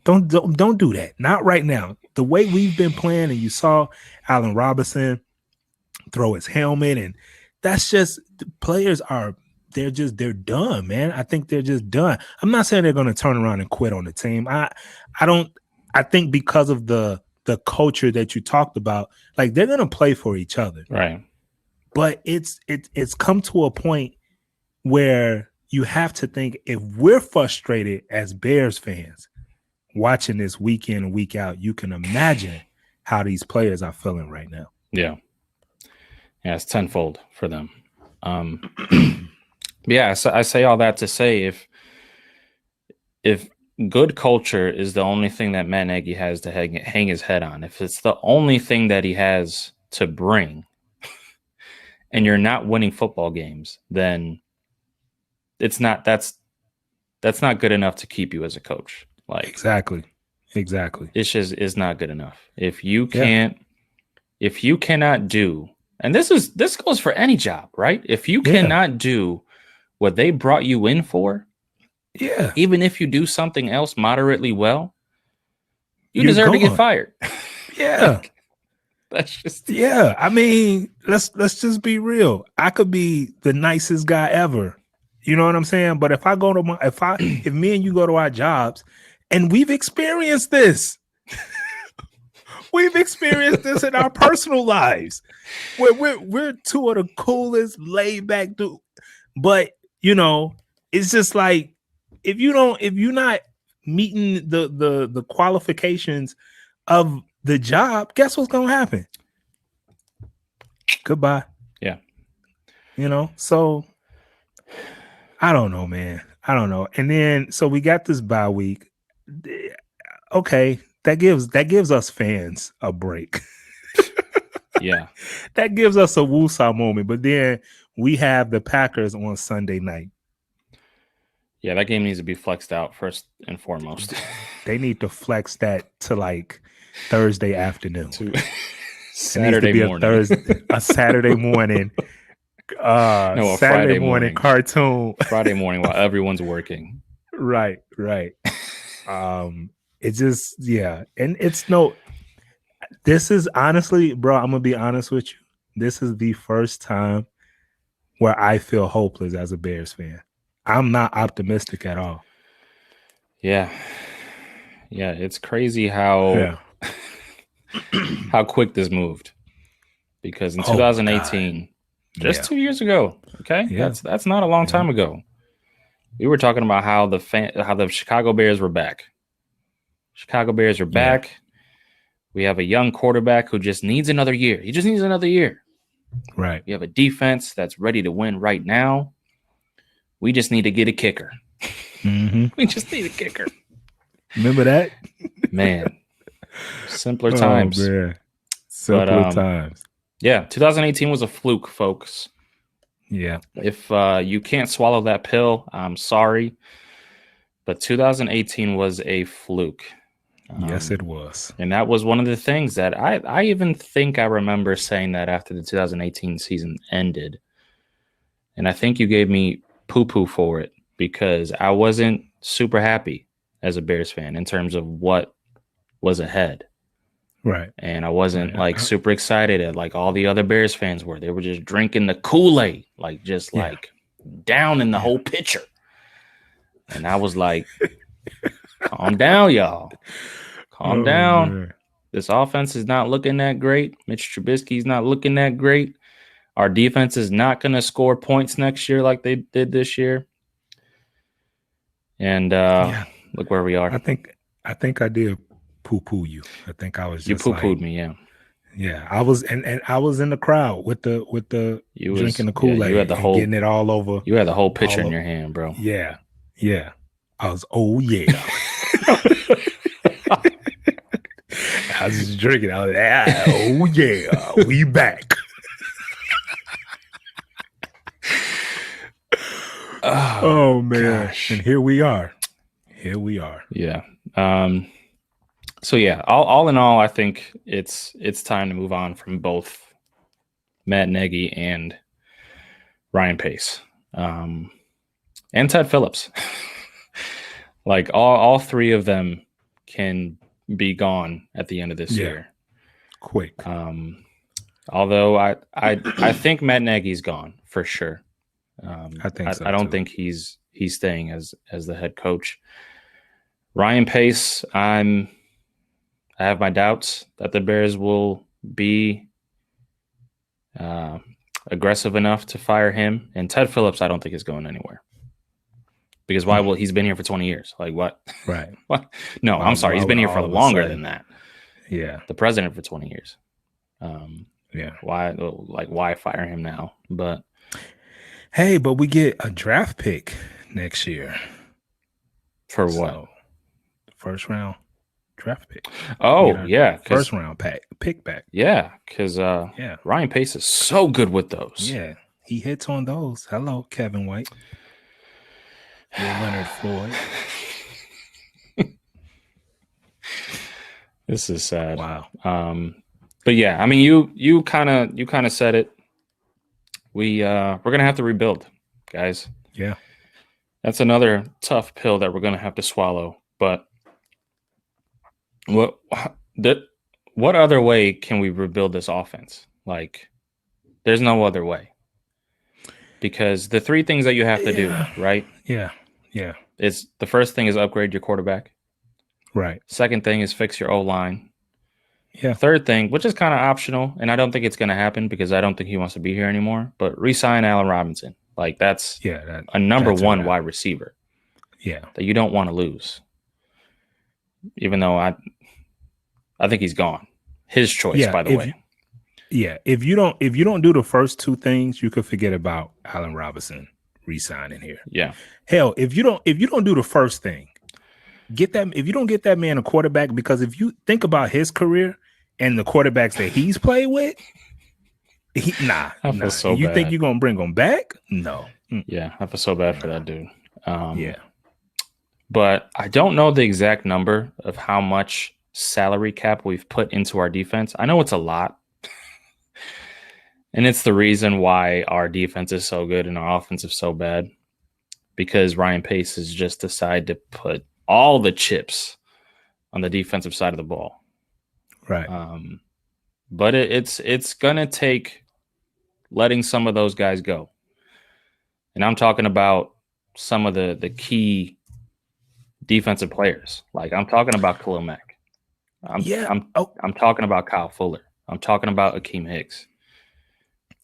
Don't do that. Not right now. The way we've been playing, and you saw Allen Robinson throw his helmet, and that's just, the players they're done, man. I think they're just done. I'm not saying they're going to turn around and quit on the team. I think because of the culture that you talked about, like, they're going to play for each other. Right. But it's come to a point where you have to think, if we're frustrated as Bears fans, watching this week in and week out, you can imagine how these players are feeling right now. Yeah. Yeah, it's tenfold for them. Yeah, so I say all that to say if good culture is the only thing that Matt Nagy has to hang his head on, if it's the only thing that he has to bring, and you're not winning football games, then that's not good enough to keep you as a coach. Like Exactly. It's just is not good enough. If you cannot do, and this goes for any job, right? If you cannot do what they brought you in for, even if you do something else moderately well, you deserve to get fired. Yeah. That's just I mean, let's just be real. I could be the nicest guy ever. You know what I'm saying? But if I go to if me and you go to our jobs, and we've experienced this. We've experienced this in our personal lives. We're two of the coolest, laid back dude. But it's just like if you're not meeting the qualifications of the job, guess what's gonna happen? Goodbye. Yeah. So I don't know, man. I don't know. And then so we got this bye week. Okay, that gives us fans a break. Yeah. That gives us a woosah moment. But then we have the Packers on Sunday night. Yeah, that game needs to be flexed out first and foremost. They need to flex that to like Thursday afternoon. Saturday morning. A Saturday morning. No, a Friday morning cartoon. Friday morning while everyone's working. Right. It just, and this is honestly, bro, I'm gonna be honest with you. This is the first time where I feel hopeless as a Bears fan. I'm not optimistic at all. Yeah, it's crazy how quick this moved. Because in 2018, just 2 years ago, okay, that's not a long time ago. We were talking about how the Chicago Bears were back. Chicago Bears are back. We have a young quarterback who just needs another year. He just needs another year. Right. We have a defense that's ready to win right now. We just need to get a kicker. Mm-hmm. We just need a kicker. Remember that? Man. Simpler times. Oh, man. Simpler times. Yeah, 2018 was a fluke, folks. Yeah. If you can't swallow that pill, I'm sorry. But 2018 was a fluke. Yes, it was. And that was one of the things that I even think I remember saying that after the 2018 season ended. And I think you gave me poo-poo for it because I wasn't super happy as a Bears fan in terms of what was ahead. Right. And I wasn't super excited at like all the other Bears fans were. They were just drinking the Kool-Aid, like down in the whole pitcher. And I was like, calm down, y'all. Calm down. Man. This offense is not looking that great. Mitch Trubisky's not looking that great. Our defense is not going to score points next year like they did this year. And look where we are. I think I did poo-poo you. I think I was just you poo-pooed me, yeah. Yeah, I was, and I was in the crowd with the drinking the Kool-Aid, you had the whole, getting it all over. You had the whole pitcher in your hand, bro. Yeah. I was, oh yeah. I was just drinking. I was like, oh yeah, we back. Oh man, gosh. And here we are. Yeah. So yeah, all in all, I think it's time to move on from both Matt Nagy and Ryan Pace, and Ted Phillips. Like all three of them can be gone at the end of this year. Quick. Although I think Matt Nagy's gone for sure. I think so I don't too. think he's staying as the head coach. Ryan Pace, I have my doubts that the Bears will be aggressive enough to fire him. And Ted Phillips, I don't think is going anywhere. Because why will he's been here for 20 years? Like what? Right. What? No, I'm sorry. He's been here for longer than that. Yeah. The president for 20 years. Yeah. Why fire him now? But hey, but we get a draft pick next year. For what? So, first round draft pick. Oh, yeah. First round pick back. Yeah, because Ryan Pace is so good with those. Yeah, he hits on those. Hello, Kevin White. You're Leonard Floyd. This is sad. Wow. But yeah, I mean, you kind of said it. We're gonna have to rebuild, guys. Yeah, that's another tough pill that we're gonna have to swallow. But what other way can we rebuild this offense? Like, there's no other way. Because the three things that you have to do, right? Yeah. It's the first thing is upgrade your quarterback. Right. Second thing is fix your O-line. Yeah. Third thing, which is kind of optional, and I don't think it's going to happen because I don't think he wants to be here anymore, but re-sign Allen Robinson. Like, that's a number one wide receiver. Yeah. That you don't want to lose. Even though I think he's gone. His choice, by the way. If you don't do the first two things, you could forget about Allen Robinson re-signing here. Yeah. Hell, if you don't do the first thing, if you don't get that man a quarterback, because if you think about his career and the quarterbacks that he's played with, I feel so bad. You think you're gonna bring him back? No. Yeah, I feel so bad for that dude. Yeah. But I don't know the exact number of how much salary cap we've put into our defense. I know it's a lot. And it's the reason why our defense is so good and our offense is so bad. Because Ryan Pace has just decided to put all the chips on the defensive side of the ball. Right. But it's going to take letting some of those guys go. And I'm talking about some of the key defensive players. Like, I'm talking about Khalil Mack. I'm talking about Kyle Fuller. I'm talking about Akeem Hicks.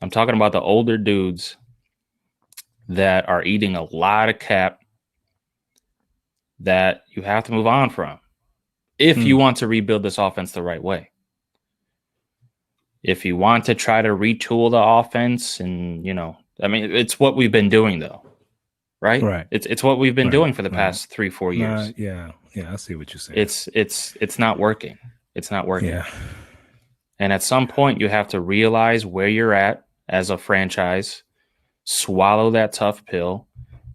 I'm talking about the older dudes that are eating a lot of cap that you have to move on from if you want to rebuild this offense the right way. If you want to try to retool the offense and, it's what we've been doing though, right? Right. It's what we've been doing for the past 3-4 years. Yeah, I see what you're saying. It's not working. It's not working. Yeah. And at some point you have to realize where you're at as a franchise, swallow that tough pill,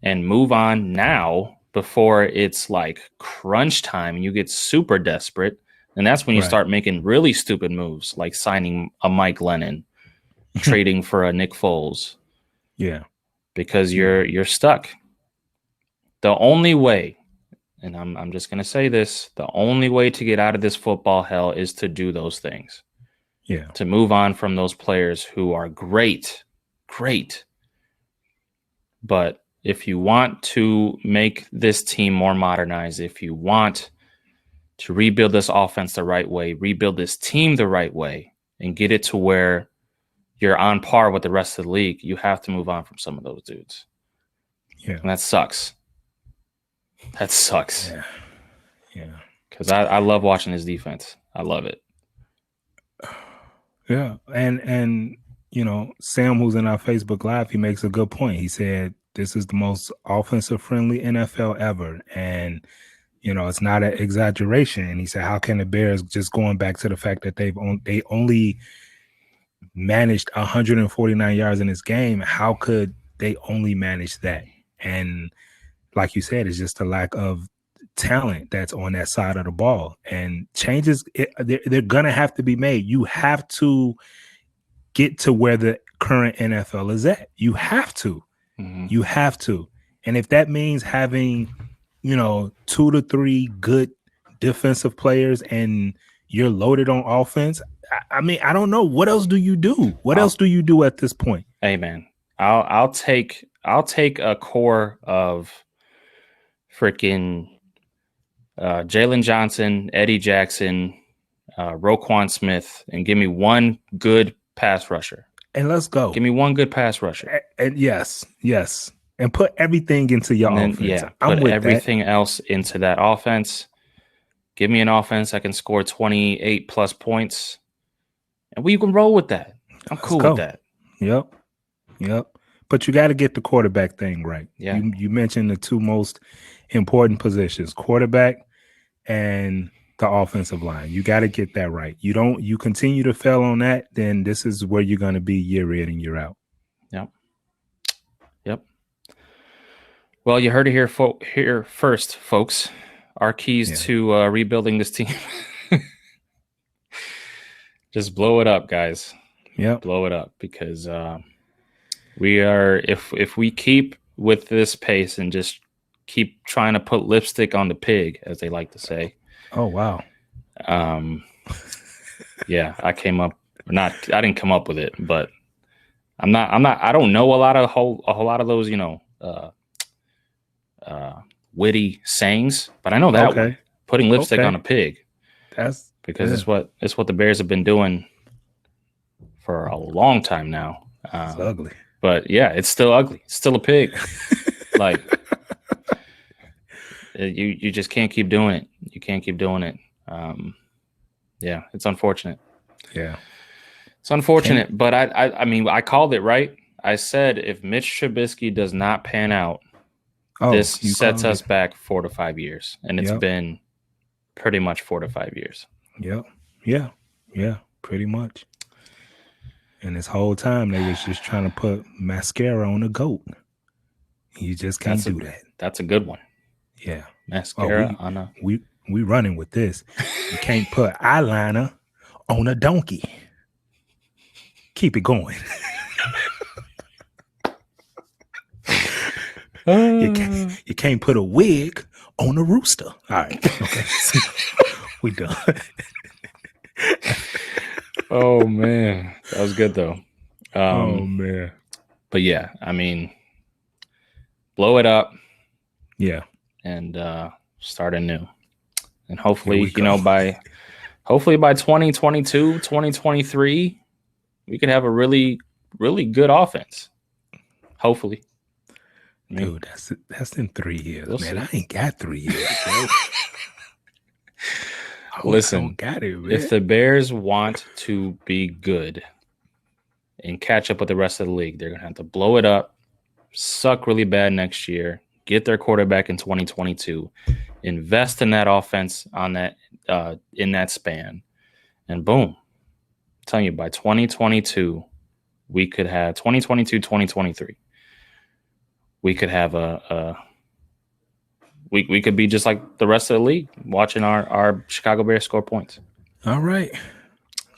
and move on now before it's like crunch time and you get super desperate. And that's when you start making really stupid moves, like signing a Mike Lennon, trading for a Nick Foles. Yeah. Because you're stuck. The only way, and I'm just gonna say this, the only way to get out of this football hell is to do those things. Yeah. To move on from those players who are great. But if you want to make this team more modernized, if you want to rebuild this offense the right way, rebuild this team the right way, and get it to where you're on par with the rest of the league, you have to move on from some of those dudes. Yeah. And that sucks. Yeah. Because I love watching his defense. I love it. Yeah. And Sam, who's in our Facebook Live, he makes a good point. He said, this is the most offensive friendly NFL ever. And, it's not an exaggeration. And he said, how can the Bears, just going back to the fact that they only managed 149 yards in this game, how could they only manage that? And like you said, it's just a lack of talent that's on that side of the ball. And changes, they're going to have to be made. You have to get to where the current NFL is at. You have to. Mm-hmm. You have to. And if that means having, 2 to 3 good defensive players and you're loaded on offense, I mean, I don't know. What else do you do? What else do you do at this point? Hey, man, I'll take a core of freaking Jalen Johnson, Eddie Jackson, Roquan Smith, and give me one good pass rusher. And let's go. Give me one good pass rusher. And yes. and put everything into your offense. I'm put with everything else into that offense. Give me an offense that can score 28 plus points, and we can roll with that. I'm cool with that. Yep. But you got to get the quarterback thing right. Yeah. You mentioned the two most important positions, quarterback and the offensive line. You got to get that right. You continue to fail on that, then this is where you're going to be year in and year out. Yep. Well, you heard it here first, folks. Our keys to rebuilding this team. Just blow it up, guys. Yeah. Blow it up, because we are, if we keep with this pace and just keep trying to put lipstick on the pig, as they like to say. Oh, wow. Yeah, I didn't come up with it, but I don't know a whole lot of those, witty sayings, but I know that one, putting lipstick on a pig. That's because it's what the Bears have been doing for a long time now. It's ugly. But yeah, it's still ugly. It's still a pig. Like, you just can't keep doing it. You can't keep doing it. Yeah, it's unfortunate. Yeah, it's unfortunate. But I mean, I called it right. I said if Mitch Trubisky does not pan out, this sets us back 4 to 5 years, and it's been pretty much 4 to 5 years. Yep. Yeah, pretty much. And this whole time they was just trying to put mascara on a goat. You just can't do that. That's a good one. Yeah. Mascara on a... We running with this. You can't put eyeliner on a donkey. Keep it going. You can't put a wig on a rooster. All right. Okay. We done. Oh man, that was good though. Oh man. But yeah, I mean, blow it up. Yeah. And start anew. And hopefully, by 2022, 2023, we could have a really, really good offense. Hopefully. Dude, that's in 3 years, man. See. I ain't got 3 years, bro. Listen, I don't got it, man. If the Bears want to be good and catch up with the rest of the league, they're going to have to blow it up, suck really bad next year, get their quarterback in 2022, invest in that offense on that in that span, and boom. I'm telling you, by 2022, we could have 2023. We could have we could be just like the rest of the league, watching our Chicago Bears score points. All right.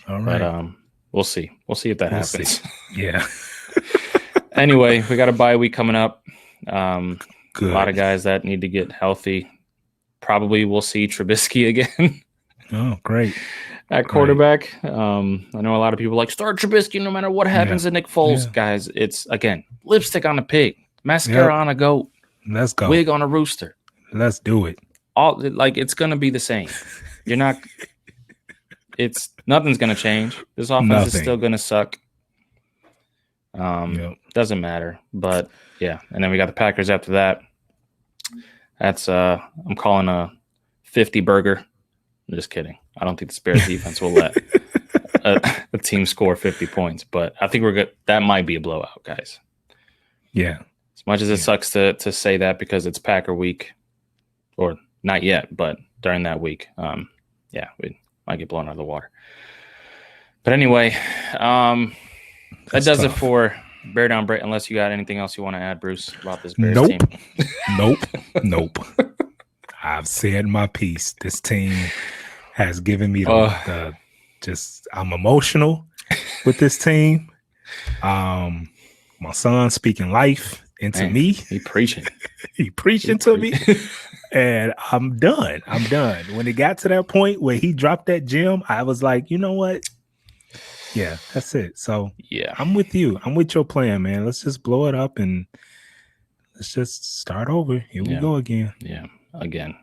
But we'll see. We'll see if that happens. Yeah. Anyway, we got a bye week coming up. Good. A lot of guys that need to get healthy. Probably we'll see Trubisky again. Oh, great. At quarterback. I know a lot of people like start Trubisky no matter what happens to Nick Foles. Guys, it's, again, lipstick on a pig, mascara on a goat. Let's go. Wig on a rooster. Let's do it. It's going to be the same. You're not – nothing's going to change. This offense is still going to suck. Doesn't matter. But, yeah. And then we got the Packers after that. That's I'm calling a 50 burger. I'm just kidding. I don't think the Bears defense will let a team score 50 points. But I think we're good. That might be a blowout, guys. Yeah. As much as it sucks to say that because it's Packer week, or not yet, but during that week, we might get blown out of the water. But anyway, that does it for Bear Down Brett, unless you got anything else you want to add, Bruce, about this Bears team. Nope. I've said my piece. This team has given me I'm emotional with this team. My son speaking life into me. He preaching. He preaching to me. And I'm done. When it got to that point where he dropped that gem, I was like, you know what? Yeah, that's it. So yeah, I'm with you. I'm with your plan, man. Let's just blow it up and let's just start over. Here we go again. Yeah, again.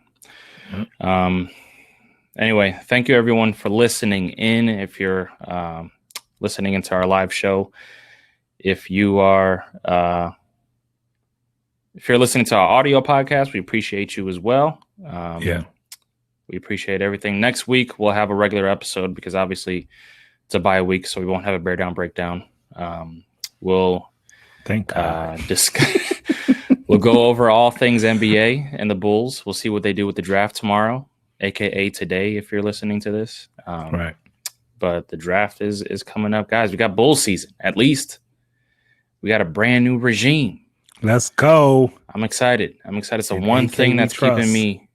Anyway, thank you everyone for listening in. If you're listening into our live show, if you are if you're listening to our audio podcast, we appreciate you as well. Yeah. We appreciate everything. Next week, we'll have a regular episode because obviously it's a bye week, so we won't have a Bear Down Breakdown. We'll thank God. We'll go over all things NBA and the Bulls. We'll see what they do with the draft tomorrow, aka today, if you're listening to this. Right. But the draft is coming up, guys. We got Bull season. At least we got a brand new regime. Let's go. I'm excited. It's the And one AK thing that's trust. keeping me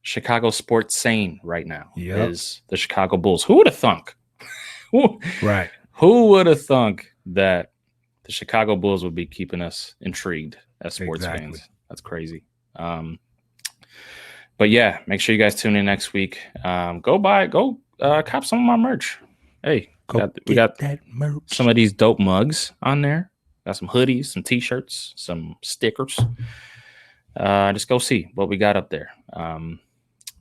Chicago sports sane right now. Yep. Is the Chicago Bulls. Who would have thunk? Right. Who would have thunk that the Chicago Bulls would be keeping us intrigued as sports fans? That's crazy. But yeah, make sure you guys tune in next week. Go cop some of my merch. Hey, we got that merch. Some of these dope mugs on there. Got some hoodies, some t-shirts, some stickers. Just go see what we got up there.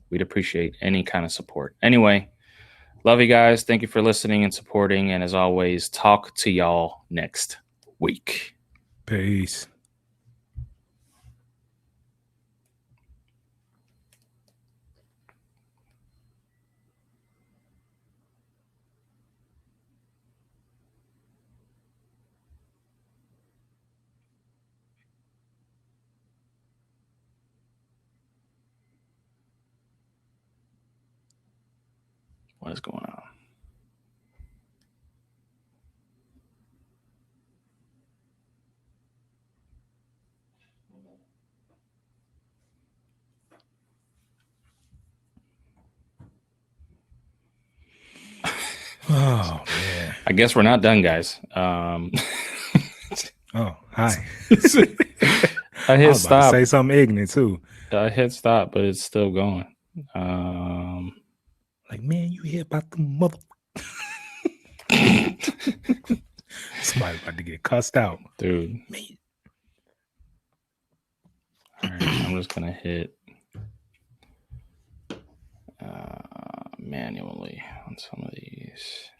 We'd appreciate any kind of support. Anyway, love you guys. Thank you for listening and supporting. And as always, talk to y'all next week. Peace. What is going on? Oh man. I guess we're not done, guys. Oh, hi. I hit stop. Say something ignorant too. I hit stop, but it's still going. Like, man, you hear about the mother? Somebody about to get cussed out, dude. Man. All right, I'm just gonna hit manually on some of these.